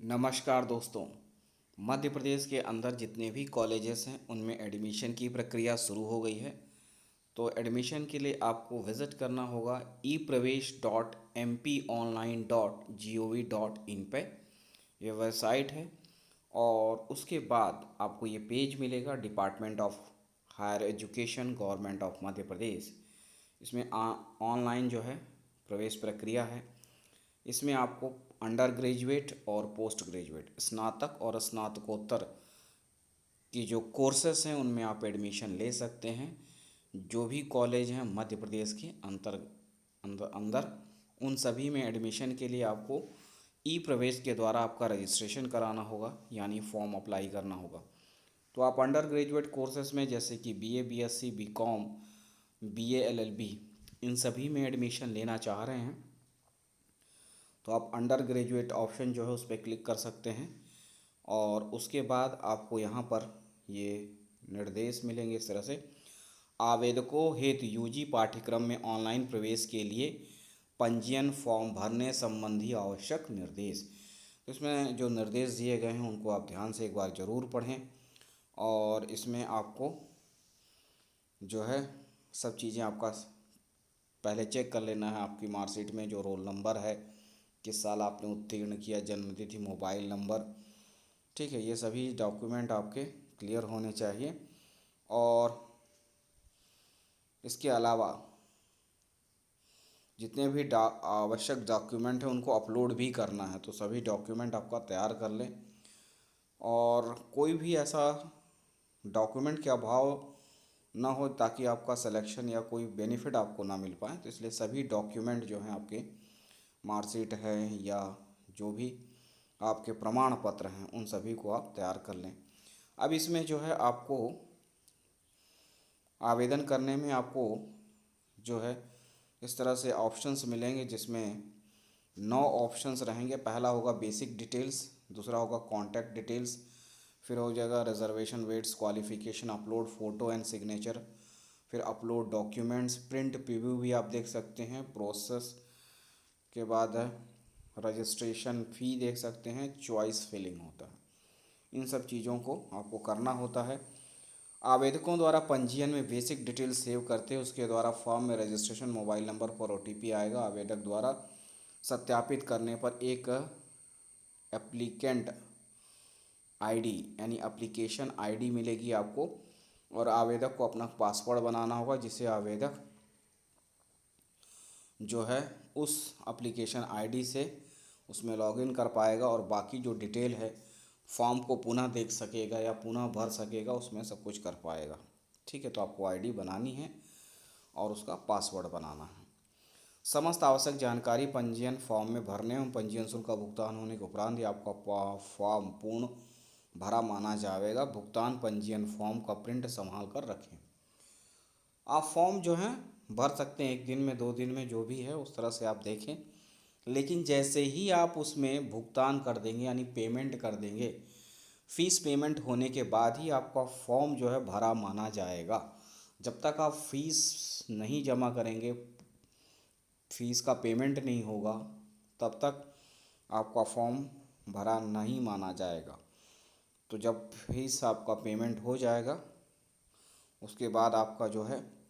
नमस्कार दोस्तों। मध्य प्रदेश के अंदर जितने भी कॉलेजेस हैं उनमें एडमिशन की प्रक्रिया शुरू हो गई है। तो एडमिशन के लिए आपको विज़िट करना होगा epravesh.mponline.gov.in पे। ये वेबसाइट है और उसके बाद आपको ये पेज मिलेगा department of higher education government of Madhya Pradesh. इसमें ऑनलाइन जो है प्रवेश प्रक्रिया है। इसमें आपको अंडर ग्रेजुएट और पोस्ट ग्रेजुएट स्नातक और स्नातकोत्तर की जो कोर्सेस हैं उनमें आप एडमिशन ले सकते हैं। जो भी कॉलेज हैं मध्य प्रदेश के अंदर अंदर उन सभी में एडमिशन के लिए आपको ई प्रवेश के द्वारा आपका रजिस्ट्रेशन कराना होगा, यानी फॉर्म अप्लाई करना होगा। तो आप अंडर ग्रेजुएट कोर्सेज में जैसे कि BA, BSc, BCom, BA, LLB इन सभी में एडमिशन लेना चाह रहे हैं तो आप अंडर ग्रेजुएट ऑप्शन जो है उस पर क्लिक कर सकते हैं और उसके बाद आपको यहाँ पर ये निर्देश मिलेंगे इस तरह से। आवेदकों हेतु यूजी पाठ्यक्रम में ऑनलाइन प्रवेश के लिए पंजीयन फॉर्म भरने संबंधी आवश्यक निर्देश। तो इसमें जो निर्देश दिए गए हैं उनको आप ध्यान से एक बार ज़रूर पढ़ें और इसमें आपको जो है सब चीज़ें आपका पहले चेक कर लेना है। आपकी मार्कशीट में जो रोल नंबर है, किस साल आपने उत्तीर्ण किया, जन्म तिथि, मोबाइल नंबर, ठीक है, ये सभी डॉक्यूमेंट आपके क्लियर होने चाहिए। और इसके अलावा जितने भी आवश्यक डॉक्यूमेंट हैं उनको अपलोड भी करना है, तो सभी डॉक्यूमेंट आपका तैयार कर लें। और कोई भी ऐसा डॉक्यूमेंट के अभाव ना हो ताकि आपका सिलेक्शन या कोई बेनिफिट आपको ना मिल पाए, तो इसलिए सभी डॉक्यूमेंट जो हैं आपके मार्कशीट है या जो भी आपके प्रमाण पत्र हैं उन सभी को आप तैयार कर लें। अब इसमें जो है आपको आवेदन करने में आपको जो है इस तरह से ऑप्शंस मिलेंगे जिसमें 9 ऑप्शंस रहेंगे। पहला होगा बेसिक डिटेल्स, दूसरा होगा कॉन्टैक्ट डिटेल्स, फिर हो जाएगा reservation weights, qualification, upload photo and signature, फिर अपलोड डॉक्यूमेंट्स, प्रिंट प्रीव्यू भी आप देख सकते हैं, प्रोसेस के बाद है रजिस्ट्रेशन फ़ी देख सकते हैं, चॉइस फिलिंग होता है। इन सब चीज़ों को आपको करना होता है। आवेदकों द्वारा पंजीयन में बेसिक डिटेल सेव करते हैं, उसके द्वारा फॉर्म में रजिस्ट्रेशन मोबाइल नंबर पर ओटीपी आएगा। आवेदक द्वारा सत्यापित करने पर एक एप्लीकेंट आईडी यानी एप्लीकेशन आईडी मिलेगी आपको और आवेदक को अपना पासवर्ड बनाना होगा जिसे आवेदक जो है उस एप्लीकेशन आईडी से उसमें लॉगिन कर पाएगा और बाकी जो डिटेल है फॉर्म को पुनः देख सकेगा या पुनः भर सकेगा, उसमें सब कुछ कर पाएगा। ठीक है, तो आपको आईडी बनानी है और उसका पासवर्ड बनाना है। समस्त आवश्यक जानकारी पंजीयन फॉर्म में भरने एवं पंजीयन शुल्क का भुगतान होने के उपरांत ही आपका फॉर्म पूर्ण भरा माना जाएगा। भुगतान पंजीयन फॉर्म का प्रिंट संभाल कर रखें। आप फॉर्म जो है भर सकते हैं 1 दिन में, 2 दिन में, जो भी है उस तरह से आप देखें। लेकिन जैसे ही आप उसमें भुगतान कर देंगे यानी पेमेंट कर देंगे, फ़ीस पेमेंट होने के बाद ही आपका फॉर्म जो है भरा माना जाएगा। जब तक आप फ़ीस नहीं जमा करेंगे, फ़ीस का पेमेंट नहीं होगा, तब तक आपका फॉर्म भरा नहीं माना जाएगा। तो जब फीस आपका पेमेंट हो जाएगा उसके बाद आपका जो है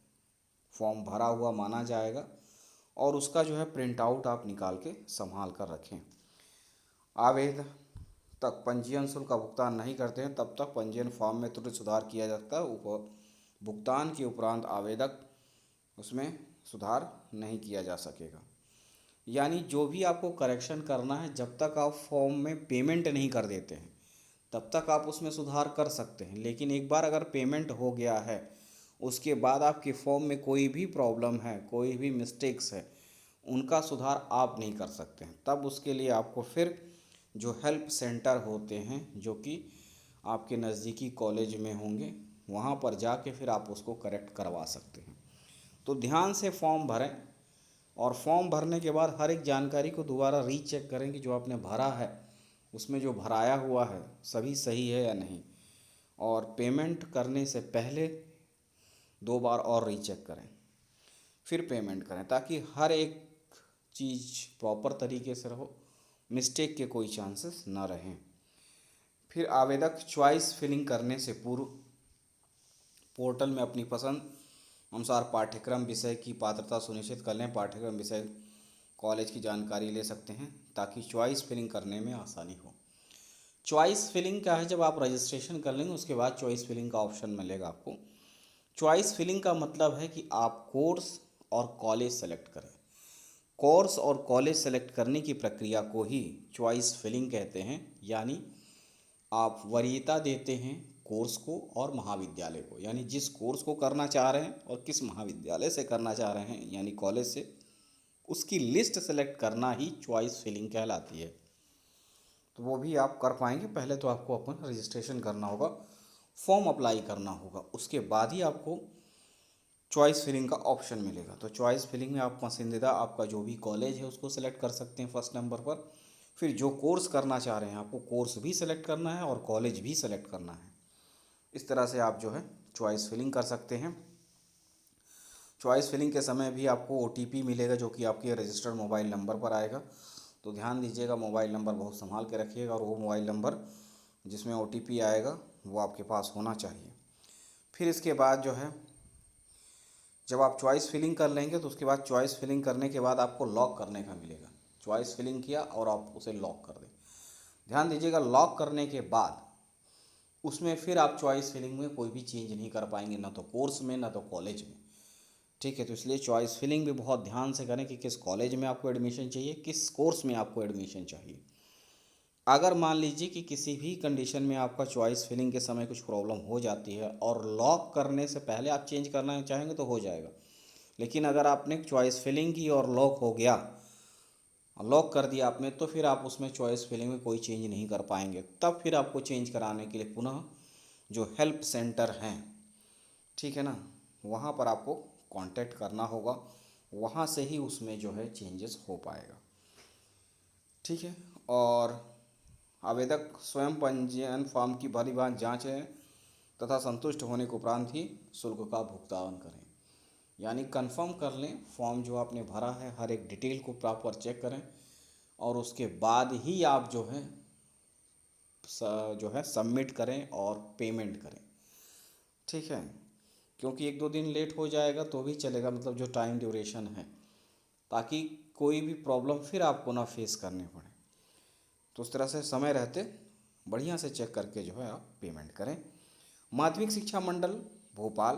फॉर्म भरा हुआ माना जाएगा और उसका जो है प्रिंट आउट आप निकाल के संभाल कर रखें। आवेदक तक पंजीयन शुल्क का भुगतान नहीं करते हैं तब तक पंजीयन फॉर्म में त्रुटि सुधार किया जाता है। भुगतान के उपरांत आवेदक उसमें सुधार नहीं किया जा सकेगा। यानी जो भी आपको करेक्शन करना है, जब तक आप फॉर्म में पेमेंट नहीं कर देते हैं तब तक आप उसमें सुधार कर सकते हैं। लेकिन एक बार अगर पेमेंट हो गया है उसके बाद आपके फॉर्म में कोई भी प्रॉब्लम है, कोई भी मिस्टेक्स है, उनका सुधार आप नहीं कर सकते हैं। तब उसके लिए आपको फिर जो हेल्प सेंटर होते हैं जो कि आपके नज़दीकी कॉलेज में होंगे, वहाँ पर जाके फिर आप उसको करेक्ट करवा सकते हैं। तो ध्यान से फॉर्म भरें और फॉर्म भरने के बाद हर एक जानकारी को दोबारा रीचेक करें कि जो आपने भरा है उसमें जो भराया हुआ है सभी सही है या नहीं। और पेमेंट करने से पहले 2 बार और रीचेक करें, फिर पेमेंट करें ताकि हर एक चीज़ प्रॉपर तरीके से रहो। मिस्टेक के कोई चांसेस ना रहें। फिर आवेदक चॉइस फिलिंग करने से पूर्व पोर्टल में अपनी पसंद अनुसार पाठ्यक्रम विषय की पात्रता सुनिश्चित कर लें। पाठ्यक्रम विषय कॉलेज की जानकारी ले सकते हैं ताकि चॉइस फिलिंग करने में आसानी हो। चॉइस फिलिंग क्या है, जब आप रजिस्ट्रेशन कर लेंगे उसके बाद चॉइस फिलिंग का ऑप्शन मिलेगा आपको। चॉइस फिलिंग का मतलब है कि आप कोर्स और कॉलेज सेलेक्ट करें। कोर्स और कॉलेज सेलेक्ट करने की प्रक्रिया को ही चॉइस फिलिंग कहते हैं। यानी आप वरीयता देते हैं कोर्स को और महाविद्यालय को, यानी जिस कोर्स को करना चाह रहे हैं और किस महाविद्यालय से करना चाह रहे हैं यानी कॉलेज से, उसकी लिस्ट सेलेक्ट करना ही चॉइस फिलिंग कहलाती है। तो वो भी आप कर पाएंगे। पहले तो आपको अपन रजिस्ट्रेशन करना होगा, फॉर्म अप्लाई करना होगा, उसके बाद ही आपको चॉइस फिलिंग का ऑप्शन मिलेगा। तो चॉइस फिलिंग में आप पसंदीदा आपका जो भी कॉलेज है उसको सेलेक्ट कर सकते हैं फर्स्ट नंबर पर। फिर जो कोर्स करना चाह रहे हैं आपको कोर्स भी सेलेक्ट करना है और कॉलेज भी सेलेक्ट करना है। इस तरह से आप जो है चॉइस फिलिंग कर सकते हैं। चॉइस फिलिंग के समय भी आपको OTP मिलेगा जो कि आपके रजिस्टर्ड मोबाइल नंबर पर आएगा। तो ध्यान दीजिएगा, मोबाइल नंबर बहुत संभाल के रखिएगा और वो मोबाइल नंबर जिसमें OTP आएगा वो आपके पास होना चाहिए। फिर इसके बाद जो है जब आप चॉइस फिलिंग कर लेंगे तो उसके बाद चॉइस फिलिंग करने के बाद आपको लॉक करने का मिलेगा। चॉइस फिलिंग किया और आप उसे लॉक कर दें। ध्यान दीजिएगा, लॉक करने के बाद उसमें फिर आप चॉइस फिलिंग में कोई भी चेंज नहीं कर पाएंगे, ना तो कोर्स में ना तो कॉलेज में। ठीक है, तो इसलिए चॉइस फिलिंग भी बहुत ध्यान से करें कि किस कॉलेज में आपको एडमिशन चाहिए, किस कोर्स में आपको एडमिशन चाहिए। अगर मान लीजिए कि किसी भी कंडीशन में आपका चॉइस फिलिंग के समय कुछ प्रॉब्लम हो जाती है और लॉक करने से पहले आप चेंज करना चाहेंगे तो हो जाएगा। लेकिन अगर आपने चॉइस फिलिंग की और लॉक हो गया, लॉक कर दिया आपने, तो फिर आप उसमें चॉइस फिलिंग में कोई चेंज नहीं कर पाएंगे। तब फिर आपको चेंज कराने के लिए पुनः जो हेल्प सेंटर हैं, ठीक है ना, वहाँ पर आपको कांटेक्ट करना होगा। वहाँ से ही उसमें जो है चेंजेस हो पाएगा। ठीक है, और आवेदक स्वयं पंजीयन फॉर्म की भली भांति जांचें तथा संतुष्ट होने के उपरांत ही शुल्क का भुगतान करें। यानी कंफर्म कर लें फॉर्म जो आपने भरा है, हर एक डिटेल को प्रॉपर चेक करें और उसके बाद ही आप जो है सबमिट करें और पेमेंट करें। ठीक है, क्योंकि 1-2 दिन लेट हो जाएगा तो भी चलेगा, मतलब जो टाइम ड्यूरेशन है, ताकि कोई भी प्रॉब्लम फिर आपको ना फेस करने पड़े। तो उस तरह से समय रहते बढ़िया से चेक करके जो है आप पेमेंट करें। माध्यमिक शिक्षा मंडल भोपाल,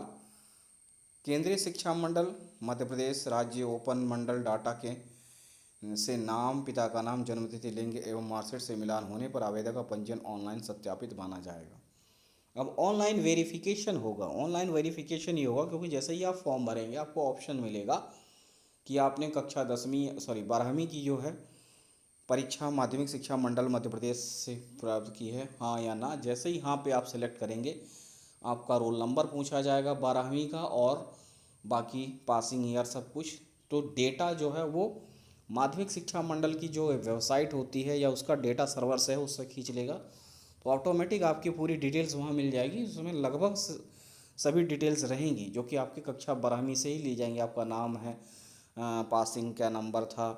केंद्रीय शिक्षा मंडल मध्य प्रदेश राज्य ओपन मंडल डाटा के से नाम, पिता का नाम, जन्मतिथि, लिंग एवं मार्कशीट से मिलान होने पर आवेदक का पंजीयन ऑनलाइन सत्यापित माना जाएगा। अब ऑनलाइन वेरिफिकेशन होगा। ऑनलाइन वेरिफिकेशन ही होगा क्योंकि जैसे ही आप फॉर्म भरेंगे आपको ऑप्शन मिलेगा कि आपने कक्षा 12वीं की जो है परीक्षा माध्यमिक शिक्षा मंडल मध्य प्रदेश से प्राप्त की है, हाँ या ना। जैसे ही हाँ पे आप सेलेक्ट करेंगे आपका रोल नंबर पूछा जाएगा 12वीं का और बाकी पासिंग ईयर सब कुछ। तो डेटा जो है वो माध्यमिक शिक्षा मंडल की जो वेबसाइट होती है या उसका डेटा सर्वर से है उससे खींच लेगा, तो ऑटोमेटिक आपकी पूरी डिटेल्स वहाँ मिल जाएगी। उसमें लगभग सभी डिटेल्स रहेंगी जो कि आपकी कक्षा 12वीं से ही ली जाएंगी। आपका नाम है, पासिंग क्या नंबर था,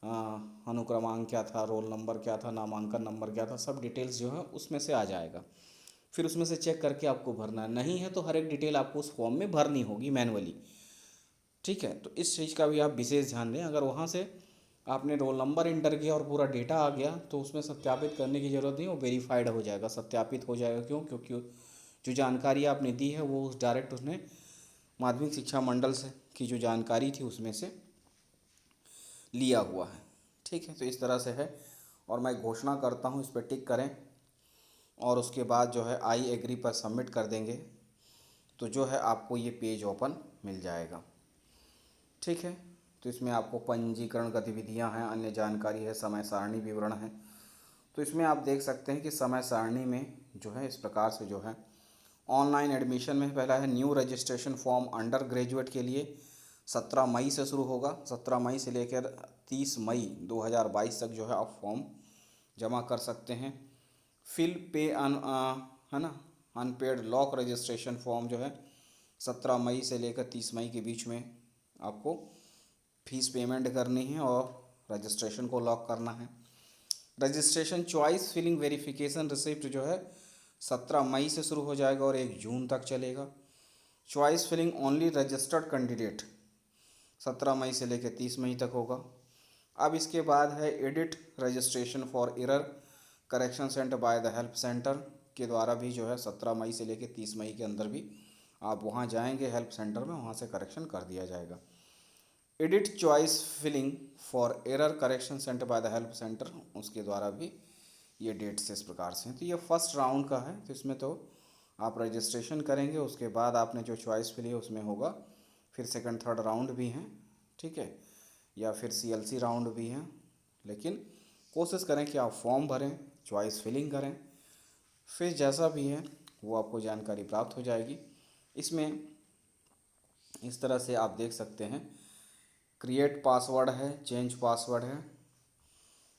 अनुक्रमांक क्या था, रोल नंबर क्या था, नामांकन नंबर क्या था, सब डिटेल्स जो है उसमें से आ जाएगा। फिर उसमें से चेक करके आपको भरना है। नहीं है तो हर एक डिटेल आपको उस फॉर्म में भरनी होगी मैनुअली। ठीक है, तो इस चीज़ का भी आप विशेष ध्यान दें। अगर वहाँ से आपने रोल नंबर इंटर किया और पूरा डेटा आ गया तो उसमें सत्यापित करने की ज़रूरत नहीं, वो वेरीफाइड हो जाएगा, सत्यापित हो जाएगा। क्यों? क्योंकि जो जानकारी आपने दी है वो डायरेक्ट उसने माध्यमिक शिक्षा मंडल से की जो जानकारी थी उसमें से लिया हुआ है। ठीक है, तो इस तरह से है और मैं घोषणा करता हूँ, इस पर टिक करें और उसके बाद जो है आई एग्री पर सबमिट कर देंगे तो जो है आपको ये पेज ओपन मिल जाएगा। ठीक है, तो इसमें आपको पंजीकरण गतिविधियां हैं, अन्य जानकारी है, समय सारणी विवरण है। तो इसमें आप देख सकते हैं कि समय सारणी में जो है इस प्रकार से जो है ऑनलाइन एडमिशन में पहला है new registration form under graduate के लिए 17 मई से शुरू होगा। 17 मई से लेकर 30 मई 2022 तक जो है आप फॉर्म जमा कर सकते हैं। फिल पे है ना, अनपेड लॉक रजिस्ट्रेशन फॉर्म जो है 17 मई से लेकर 30 मई के बीच में आपको फीस पेमेंट करनी है और रजिस्ट्रेशन को लॉक करना है। Registration choice filling verification receipt जो है 17 मई से शुरू हो जाएगा और 1 जून तक चलेगा। Choice filling only registered candidate 17 मई से लेकर 30 मई तक होगा। अब इसके बाद है edit registration for error correction sent by the help centre के द्वारा भी जो है 17 मई से लेकर 30 मई के अंदर भी आप वहाँ जाएंगे हेल्प सेंटर में, वहाँ से करेक्शन कर दिया जाएगा। Edit choice filling for error correction centre by the help centre, उसके द्वारा भी ये डेट्स इस प्रकार से हैं। तो ये फर्स्ट राउंड का है, तो इसमें तो आप रजिस्ट्रेशन करेंगे, उसके बाद आपने जो चॉइस फिली है उसमें होगा। फिर सेकंड थर्ड राउंड भी हैं, ठीक है, या फिर CLC राउंड भी हैं। लेकिन कोशिश करें कि आप फॉर्म भरें, चॉइस फिलिंग करें, फिर जैसा भी है वो आपको जानकारी प्राप्त हो जाएगी। इसमें इस तरह से आप देख सकते हैं, क्रिएट पासवर्ड है, चेंज पासवर्ड है,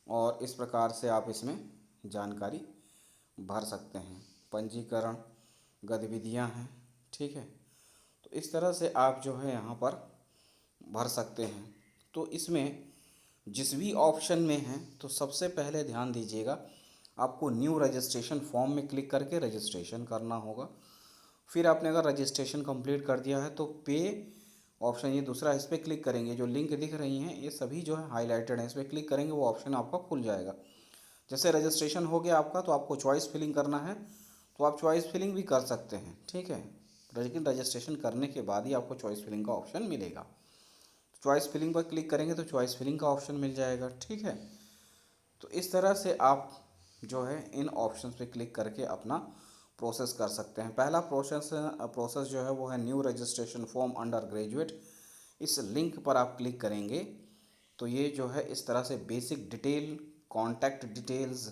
और इस प्रकार से आप इसमें जानकारी भर सकते हैं। पंजीकरण गतिविधियां हैं, ठीक है, तो इस तरह से आप जो है यहाँ पर भर सकते हैं। तो इसमें जिस भी ऑप्शन में है तो सबसे पहले ध्यान दीजिएगा, आपको न्यू रजिस्ट्रेशन फॉर्म में क्लिक करके रजिस्ट्रेशन करना होगा। फिर आपने अगर रजिस्ट्रेशन कंप्लीट कर दिया है तो पे ऑप्शन, ये दूसरा, इस पर क्लिक करेंगे। जो लिंक दिख रही हैं ये सभी जो है हाईलाइटेड हैं, इस पर क्लिक करेंगे वो ऑप्शन आपका खुल जाएगा। जैसे रजिस्ट्रेशन हो गया आपका तो आपको चॉइस फिलिंग करना है तो आप चॉइस फिलिंग भी कर सकते हैं, ठीक है, लेकिन रजिस्ट्रेशन करने के बाद ही आपको चॉइस फिलिंग का ऑप्शन मिलेगा। चॉइस फिलिंग पर क्लिक करेंगे तो चॉइस फिलिंग का ऑप्शन मिल जाएगा, ठीक है। तो इस तरह से आप जो है इन ऑप्शंस पे क्लिक करके अपना प्रोसेस कर सकते हैं। पहला प्रोसेस जो है वो है new registration form under graduate. इस लिंक पर आप क्लिक करेंगे तो ये जो है इस तरह से basic detail, contact details,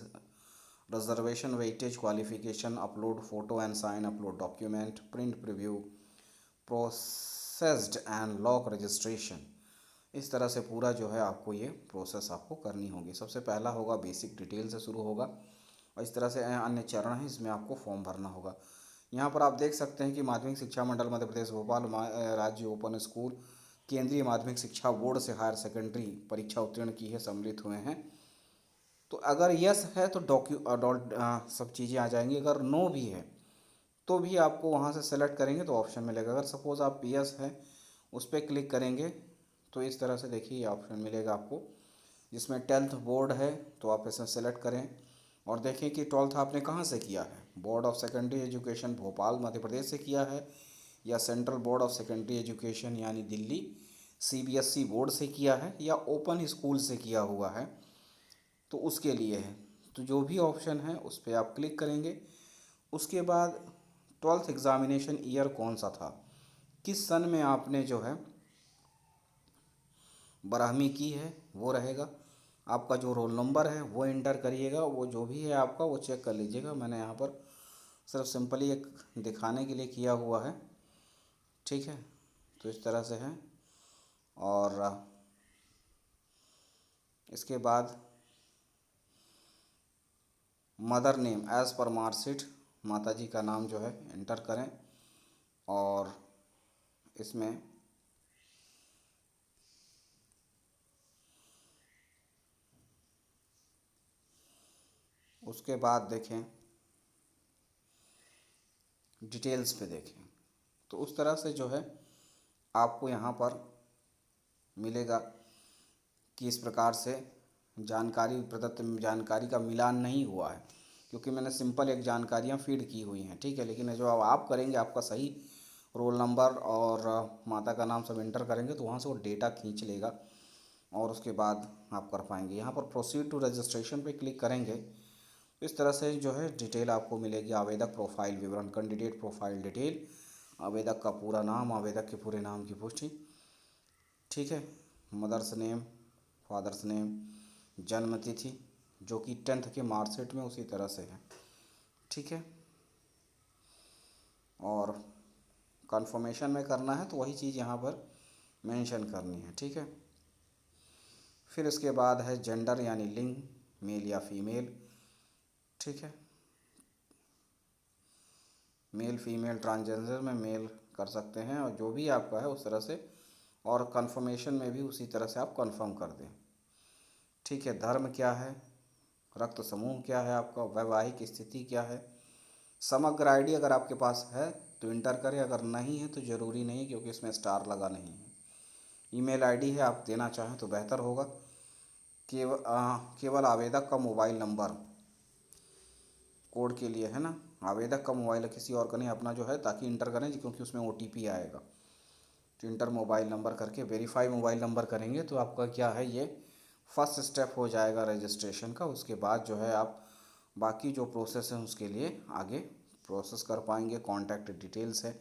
reservation weightage, qualification, upload photo and sign, upload document, print preview, processed and lock registration, इस तरह से पूरा जो है आपको ये प्रोसेस आपको करनी होगी। सबसे पहला होगा बेसिक डिटेल से शुरू होगा और इस तरह से अन्य चरण हैं, इसमें आपको फॉर्म भरना होगा। यहाँ पर आप देख सकते हैं कि माध्यमिक शिक्षा मंडल मध्य प्रदेश भोपाल राज्य ओपन स्कूल केंद्रीय माध्यमिक शिक्षा बोर्ड से हायर सेकेंडरी परीक्षा उत्तीर्ण की है, सम्मिलित हुए हैं। तो अगर यस है तो सब चीज़ें आ जाएंगी। अगर नो भी है तो भी आपको वहाँ से सेलेक्ट करेंगे तो ऑप्शन मिलेगा। अगर सपोज़ आप यस है उस पर क्लिक करेंगे तो इस तरह से देखिए ये ऑप्शन मिलेगा आपको, जिसमें 10th बोर्ड है तो आप इसे सेलेक्ट करें और देखें कि 12th आपने कहाँ से किया है, board of secondary education Bhopal Madhya Pradesh से किया है या central board of secondary education यानी दिल्ली CBSE बोर्ड से किया है या ओपन स्कूल से किया हुआ है, तो उसके लिए है। तो जो भी ऑप्शन है उस पर आप क्लिक करेंगे। उसके बाद 12th एग्ज़ामिनेशन ईयर कौन सा था, किस सन में आपने जो है 12वीं की है वो रहेगा। आपका जो रोल नंबर है वो इंटर करिएगा, वो जो भी है आपका वो चेक कर लीजिएगा। मैंने यहाँ पर सिर्फ सिंपली एक दिखाने के लिए किया हुआ है, ठीक है, तो इस तरह से है। और इसके बाद mother name as per marksheet, माता जी का नाम जो है इंटर करें और इसमें उसके बाद देखें डिटेल्स पे देखें तो उस तरह से जो है आपको यहाँ पर मिलेगा कि इस प्रकार से जानकारी प्रदत्त जानकारी का मिलान नहीं हुआ है, क्योंकि मैंने सिंपल एक जानकारियाँ फीड की हुई हैं, ठीक है। लेकिन जो अब आप करेंगे आपका सही रोल नंबर और माता का नाम सब इंटर करेंगे तो वहाँ से वो डेटा खींच लेगा और उसके बाद आप कर पाएंगे। यहाँ पर प्रोसीड टू रजिस्ट्रेशन पे क्लिक करेंगे तो इस तरह से जो है डिटेल आपको मिलेगी। आवेदक प्रोफाइल विवरण, कैंडिडेट प्रोफाइल डिटेल, आवेदक का पूरा नाम, आवेदक के पूरे नाम की पुष्टि, ठीक है, मदर्स नेम, फादर्स नेम, जन्म तिथि जो कि 10th के मार्कशीट में उसी तरह से है, ठीक है। और कंफर्मेशन में करना है तो वही चीज़ यहाँ पर मेंशन करनी है, ठीक है। फिर इसके बाद है जेंडर यानी लिंग, मेल या फीमेल, ठीक है, मेल फीमेल ट्रांसजेंडर में मेल कर सकते हैं और जो भी आपका है उस तरह से, और कंफर्मेशन में भी उसी तरह से आप कंफर्म कर दें, ठीक है। धर्म क्या है रक्त समूह क्या है आपका, वैवाहिक स्थिति क्या है, समग्र आईडी अगर आपके पास है तो इंटर करें, अगर नहीं है तो ज़रूरी नहीं क्योंकि इसमें स्टार लगा नहीं है। ईमेल आईडी है आप देना चाहें तो बेहतर होगा। केवल आवेदक का मोबाइल नंबर कोड के लिए है ना, आवेदक का मोबाइल है, किसी और का नहीं, अपना जो है ताकि इंटर करें क्योंकि उसमें OTP आएगा। तो इंटर मोबाइल नंबर करके वेरीफाई मोबाइल नंबर करेंगे तो आपका क्या है, ये फर्स्ट स्टेप हो जाएगा रजिस्ट्रेशन का। उसके बाद जो है आप बाकी जो प्रोसेस है उसके लिए आगे प्रोसेस कर पाएंगे। कॉन्टैक्ट डिटेल्स है,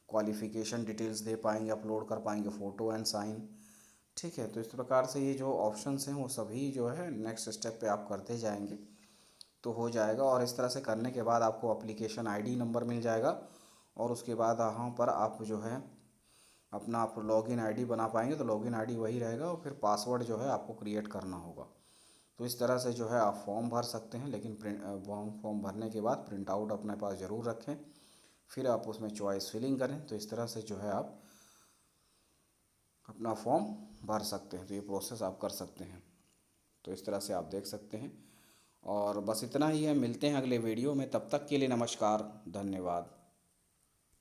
क्वालिफ़िकेशन डिटेल्स दे पाएंगे, अपलोड कर पाएंगे फ़ोटो एंड साइन। ठीक है, तो इस प्रकार से ये जो ऑप्शंस हैं वो सभी जो है नेक्स्ट स्टेप पे आप करते जाएंगे तो हो जाएगा। और इस तरह से करने के बाद आपको एप्लीकेशन आईडी नंबर मिल जाएगा और उसके बाद यहाँ पर आप जो है अपना आप लॉगिन आईडी बना पाएंगे। तो लॉगिन आईडी वही रहेगा और फिर पासवर्ड जो है आपको क्रिएट करना होगा। तो इस तरह से जो है आप फॉर्म भर सकते हैं, लेकिन फॉर्म भरने के बाद प्रिंट आउट अपने पास ज़रूर रखें, फिर आप उसमें चॉइस फिलिंग करें। तो इस तरह से जो है आप अपना फॉर्म भर सकते हैं। तो ये प्रोसेस आप कर सकते हैं। तो इस तरह से आप देख सकते हैं। और बस इतना ही है, मिलते हैं अगले वीडियो में, तब तक के लिए नमस्कार, धन्यवाद।